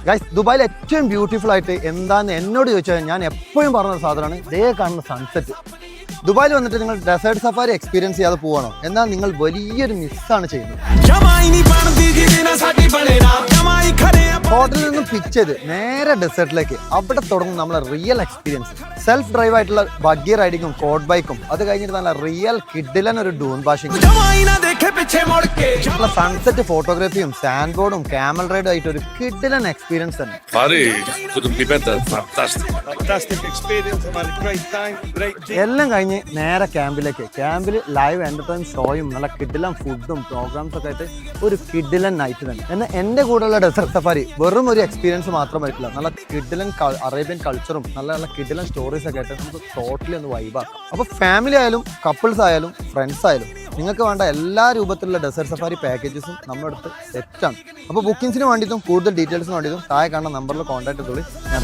Guys, ദുബായിൽ ഏറ്റവും beautiful ആയിട്ട് എന്താന്ന് എന്നോട് ചോദിച്ചാൽ ഞാൻ എപ്പോഴും പറഞ്ഞ സാധനമാണ് ഇതേ കാണുന്ന സൺസെറ്റ്. ദുബായിൽ വന്നിട്ട് നിങ്ങൾ ഡെസേർട്ട് സഫാരി എക്സ്പീരിയൻസ് ചെയ്യാതെ പോകണം, എന്നാൽ നിങ്ങൾ വലിയൊരു മിസ്സാണ് ചെയ്യുന്നത്. ഹോട്ടലിൽ നിന്നും പിക്ക് ചെയ്ത് നേരെ ഡെസേർട്ടിലേക്ക്, അവിടെ തുടങ്ങും നമ്മളെ റിയൽ എക്സ്പീരിയൻസ്. സെൽഫ് ഡ്രൈവ് ആയിട്ടുള്ള ബഗ്ഗി റൈഡിങ്ങും കോഡ് ബൈക്കും, അത് കഴിഞ്ഞിട്ട് നല്ല റിയൽ കിഡിലൻ ഒരു ഡൂൺ ബാഷിംഗ്, സൺസെറ്റ് ഫോട്ടോഗ്രാഫിയും സാൻഡ് ബോർഡും ക്യാമൽ റൈഡും ആയിട്ട് ഒരു കിഡിലൻ എക്സ്പീരിയൻസ് തന്നെ. എല്ലാം കഴിഞ്ഞ് നേരെ ക്യാമ്പിൽ ലൈവ് എന്റർടൈൻ ഷോയും നല്ല കിഡിലൻ ഫുഡും പ്രോഗ്രാംസ് ഒക്കെ ആയിട്ട് ഒരു കിഡിലൻ നൈറ്റ് തന്നെ. എന്നാൽ എൻ്റെ കൂടെയുള്ള ഡെസേർട്ട് സഫാരി വെറും ഒരു എക്സ്പീരിയൻസ് മാത്രമായിട്ടില്ല, നല്ല കിഡിലൻ അറേബ്യൻ കൾച്ചറും നല്ല കിഡിലൻ സ്റ്റോറീസ് ഒക്കെ ആയിട്ട് നമുക്ക് ടോട്ടലി ഒന്ന് വൈബാക്കാം. അപ്പോൾ ഫാമിലി ആയാലും കപ്പിൾസ് ആയാലും ഫ്രണ്ട്സ് ആയാലും നിങ്ങൾക്ക് വേണ്ട എല്ലാ രൂപത്തിലുള്ള ഡെസേർട്ട് സഫാരി പാക്കേജസും നമ്മുടെ അടുത്ത് സെറ്റാണ്. അപ്പോൾ ബുക്കിംഗ്സിന് വേണ്ടിയിട്ടും കൂടുതൽ ഡീറ്റെയിൽസിന് വേണ്ടിയിട്ടും താഴെ കാണുന്ന നമ്പറിൽ കോൺടാക്ട് ചെയ്തോളി. ഞാൻ